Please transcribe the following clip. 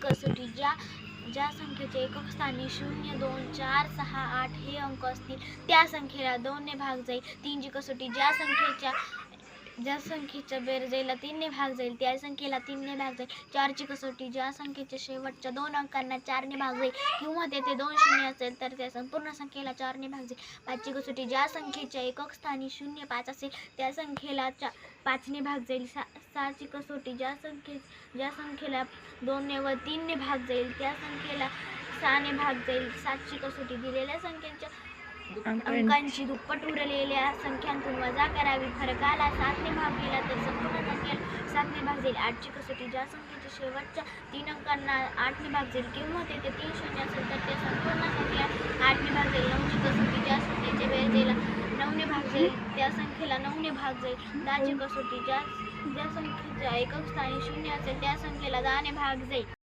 कसोटी ज्या ज्या संख्येच्या एकक स्थानी 0, 2, 4, 6, 8 हे अंक असतील त्या संख्येला 2 ने भाग जाईल. 3 ची कसोटी ज्या संख्येच्या बेरजेला 3 ने भाग जाईल त्या संख्येला 3 ने भाग जाईल. 4 ची कसोटी ज्या संख्येच्या शेवटच्या 2 अंकांना 4 ने भाग जाईल किंवा तेथे 2 शून्य असेल तर त्या संपूर्ण संख्येला 4 ने भाग जाईल. 5 ची कसोटी ज्या संख्येच्या एकक स्थानी 0, 5 असेल त्या संख्येला 5 ने भाग जाईल. 6 ची कसोटी ज्या संख्येला 2 ने व 3 ने भाग जाईल त्या संख्येला 6 ने भाग जाईल. 7 ची कसोटी दिलेल्या संख्यांच्या अंकांची दुप्पट उरलेल्या संख्यांतून वजा करावी. फरकाला 7 ने भाग दिला तर संपूर्ण संख्येला 7 ने भाग जाईल. 8 ची कसोटी ज्या संख्येच्या शेवटच्या 3 अंकांना 8 ने भाग जाईल किंवा तेथे 3 शून्य असेल तर त्या संपूर्ण संख्येला 8 ने भाग जाईल. 9 ची कसोटी ज्या संख्येच्या बेरजेला 9 ने भाग जाईल त्या संख्येला 9 ने भाग जाईल. 10 ची कसोटी ज्या संख्येच्या एकक स्थानी 0 असेल त्या संख्येला 10 ने भाग जाईल.